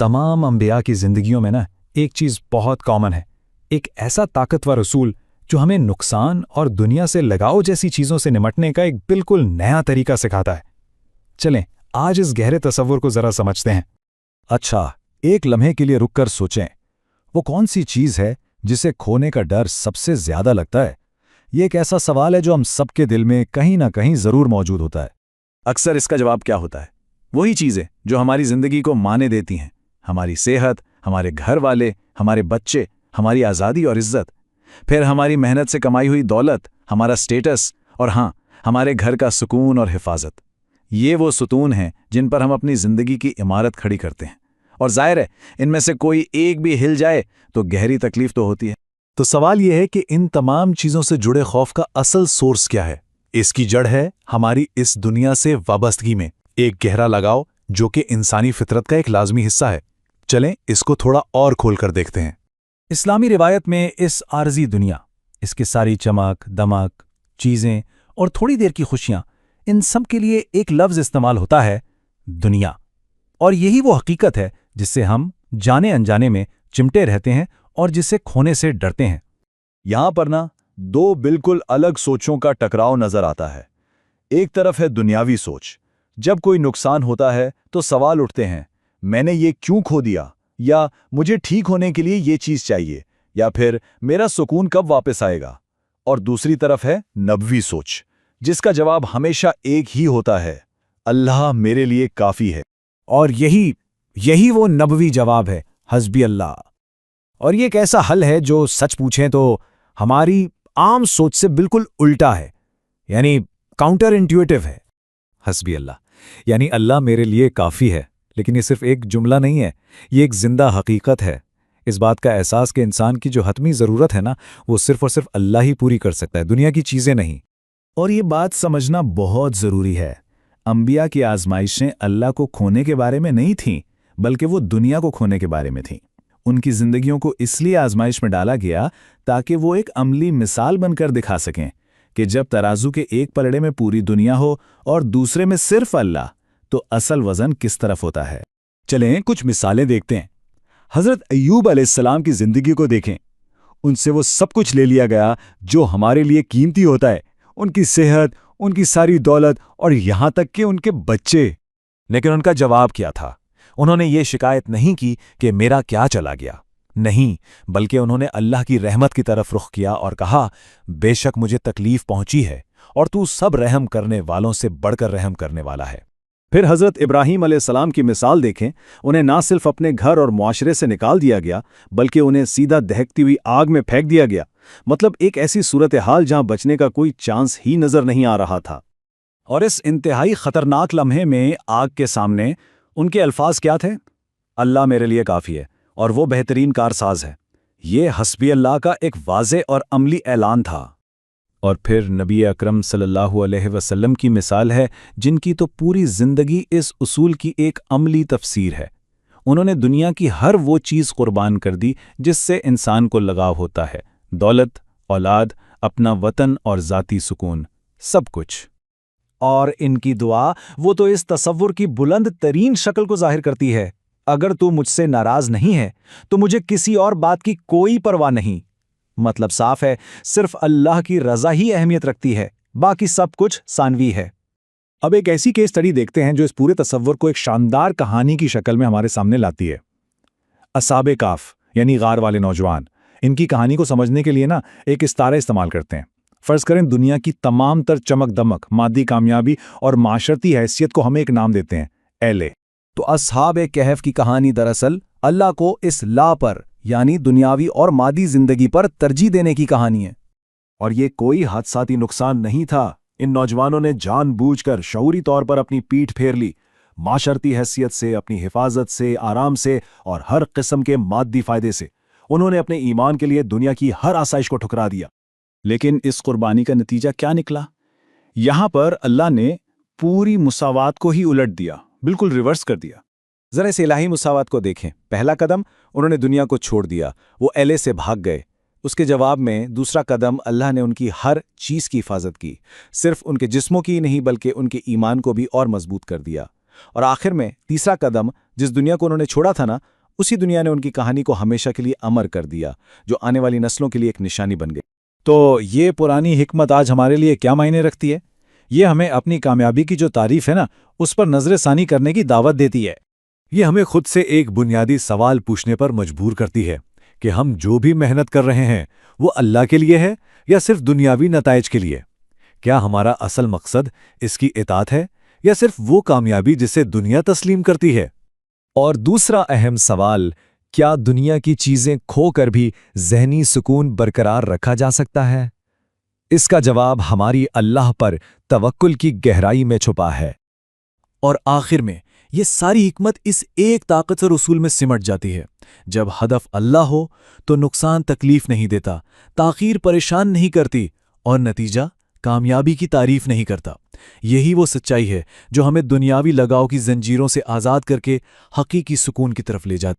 तमाम अंबिया की जिंदगियों में ना एक चीज बहुत कॉमन है, एक ऐसा ताकतवर उसूल जो हमें नुकसान और दुनिया से लगाव जैसी चीजों से निपटने का एक बिल्कुल नया तरीका सिखाता है। चलें आज इस गहरे तसव्वुर को जरा समझते हैं। अच्छा, एक लम्हे के लिए रुककर सोचें, वो कौन सी चीज है जिसे खोने का डर सबसे ज्यादा लगता है? ये एक ऐसा सवाल है जो हम सबके दिल में कहीं ना कहीं जरूर मौजूद होता है। अक्सर इसका जवाब क्या होता है? वही चीजें जो हमारी जिंदगी को माने देती हैं, हमारी सेहत, हमारे घर वाले, हमारे बच्चे, हमारी आज़ादी और इज्जत, फिर हमारी मेहनत से कमाई हुई दौलत, हमारा स्टेटस और हाँ, हमारे घर का सुकून और हिफाजत। ये वो सुतून हैं जिन पर हम अपनी जिंदगी की इमारत खड़ी करते हैं, और जाहिर है इनमें से कोई एक भी हिल जाए तो गहरी तकलीफ तो होती है। तो सवाल यह है कि इन तमाम चीजों से जुड़े खौफ का असल सोर्स क्या है? इसकी जड़ है हमारी इस दुनिया से वाबस्तगी में एक गहरा लगाव जो कि इंसानी फितरत का एक लाजमी हिस्सा है। चलें इसको थोड़ा और खोलकर देखते हैं। इस्लामी रिवायत में इस आरजी दुनिया, इसकी सारी चमक दमक, चीजें और थोड़ी देर की खुशियां, इन सब के लिए एक लफ्ज इस्तेमाल होता है, दुनिया। और यही वो हकीकत है जिससे हम जाने अनजाने में चिमटे रहते हैं और जिसे खोने से डरते हैं। यहां पर ना दो बिल्कुल अलग सोचों का टकराव नजर आता है। एक तरफ है दुनियावी सोच, जब कोई नुकसान होता है तो सवाल उठते हैं, मैंने ये क्यों खो दिया, या मुझे ठीक होने के लिए ये चीज चाहिए, या फिर मेरा सुकून कब वापस आएगा। और दूसरी तरफ है नबवी सोच, जिसका जवाब हमेशा एक ही होता है, अल्लाह मेरे लिए काफी है। और यही वो नबवी जवाब है, हस्बी अल्लाह। और ये एक ऐसा हल है जो सच पूछें तो हमारी आम सोच से बिल्कुल उल्टा है, यानी काउंटर इंट्यूटिव है। हस्बी अल्लाह यानी अल्लाह मेरे लिए काफ़ी है, लेकिन ये सिर्फ एक जुमला नहीं है, ये एक जिंदा हकीकत है। इस बात का एहसास कि इंसान की जो हतमी ज़रूरत है ना, वो सिर्फ और सिर्फ अल्लाह ही पूरी कर सकता है, दुनिया की चीज़ें नहीं। और ये बात समझना बहुत ज़रूरी है, अंबिया की आजमाइशें अल्लाह को खोने के बारे में नहीं थीं, बल्कि वो दुनिया को खोने के बारे में थीं। उनकी जिंदगियों को इसलिए आजमाइश में डाला गया ताकि वो एक अमली मिसाल बनकर दिखा सकें कि जब तराजू के एक पलड़े में पूरी दुनिया हो और दूसरे में सिर्फ अल्लाह, तो असल वजन किस तरफ होता है। चलें कुछ मिसालें देखते हैं। हज़रत अय्यूब अलैहिस्सलाम की जिंदगी को देखें। उनसे वो सब कुछ ले लिया गया जो हमारे लिए कीमती होता है, उनकी सेहत, उनकी सारी दौलत और यहां तक कि उनके बच्चे। लेकिन उनका जवाब क्या था? उन्होंने ये शिकायत नहीं की कि मेरा क्या चला गया, नहीं, बल्कि उन्होंने अल्लाह की रहमत की तरफ रुख किया और कहा, बेशक मुझे तकलीफ पहुंची है और तू सब रहम करने वालों से बढ़कर रहम करने वाला है। फिर हज़रत इब्राहीम अलैहिस्सलाम की मिसाल देखें। उन्हें ना सिर्फ अपने घर और मुआशरे से निकाल दिया गया, बल्कि उन्हें सीधा दहकती हुई आग में फेंक दिया गया। मतलब एक ऐसी सूरत हाल जहां बचने का कोई चांस ही नजर नहीं आ रहा था। और इस इंतहाई खतरनाक लम्हे में आग के सामने उनके अल्फाज क्या थे? अल्लाह मेरे लिए काफ़ी है और वो बेहतरीन कारसाज है। ये हस्बी अल्लाह का एक वाज़े और अमली ऐलान था। और फिर नबी अकरम सल्लल्लाहु अलैहि वसल्लम की मिसाल है, जिनकी तो पूरी ज़िंदगी इस उसूल की एक अमली तफसीर है। उन्होंने दुनिया की हर वो चीज़ कुर्बान कर दी जिससे इंसान को लगाव होता है, दौलत, औलाद, अपना वतन और ज़ाती सुकून, सब कुछ। और इनकी दुआ वो तो इस तसव्वुर की बुलंद तरीन शक्ल को जाहिर करती है, अगर तू मुझसे नाराज नहीं है तो मुझे किसी और बात की कोई परवाह नहीं। मतलब साफ है, सिर्फ अल्लाह की रजा ही अहमियत रखती है, बाकी सब कुछ सानवी है। अब एक ऐसी केस स्टडी देखते हैं जो इस पूरे तसव्वुर को एक शानदार कहानी की शक्ल में हमारे सामने लाती है। असहाबे काफ यानी गार वाले नौजवान, इनकी कहानी को समझने के लिए ना एक इस्तारा इस्तेमाल करते हैं। फर्ज करें दुनिया की तमाम तर चमक दमक, मादी कामयाबी और माशरती हैसियत को हम एक नाम देते हैं, एले। तो असहाबे कहफ की कहानी दरअसल अल्लाह को इस ला पर यानी दुनियावी और मादी जिंदगी पर तरजीह देने की कहानी है। और ये कोई हादसाती नुकसान नहीं था। इन नौजवानों ने जानबूझकर शऊरी तौर पर अपनी पीठ फेर ली, माशरती हैसियत से, अपनी हिफाजत से, आराम से और हर किस्म के मादी फायदे से। उन्होंने अपने ईमान के लिए दुनिया की हर आसाइश को ठुकरा दिया। लेकिन इस कुर्बानी का नतीजा क्या निकला? यहां पर अल्लाह ने पूरी मुसावात को ही उलट दिया, बिल्कुल रिवर्स कर दिया। जरा इस इलाही मुसावात को देखें। पहला कदम, उन्होंने दुनिया को छोड़ दिया, वो एले से भाग गए। उसके जवाब में दूसरा कदम, अल्लाह ने उनकी हर चीज़ की हिफाजत की, सिर्फ उनके जिस्मों की नहीं बल्कि उनके ईमान को भी और मजबूत कर दिया। और आखिर में तीसरा कदम, जिस दुनिया को उन्होंने छोड़ा था ना, उसी दुनिया ने उनकी कहानी को हमेशा के लिए अमर कर दिया, जो आने वाली नस्लों के लिए एक निशानी बन गई। तो ये पुरानी हिकमत आज हमारे लिए क्या मायने रखती है? ये हमें अपनी कामयाबी की जो तारीफ है ना, उस पर नजरसानी करने की दावत देती है। ये हमें खुद से एक बुनियादी सवाल पूछने पर मजबूर करती है कि हम जो भी मेहनत कर रहे हैं वो अल्लाह के लिए है या सिर्फ दुनियावी नताइज के लिए? क्या हमारा असल मकसद इसकी इताअत है या सिर्फ वो कामयाबी जिसे दुनिया तस्लीम करती है? और दूसरा अहम सवाल, क्या दुनिया की चीजें खोकर भी ज़हनी सुकून बरकरार रखा जा सकता है? इसका जवाब हमारी अल्लाह पर तवक्कुल की गहराई में छुपा है। और आखिर में ये सारी हिकमत इस एक ताकतवर उसूल में सिमट जाती है, जब हदफ अल्लाह हो तो नुकसान तकलीफ नहीं देता, ताखीर परेशान नहीं करती और नतीजा कामयाबी की तारीफ नहीं करता। यही वो सच्चाई है जो हमें दुनियावी लगाव की जंजीरों से आज़ाद करके हकीकी सुकून की तरफ ले जाती है।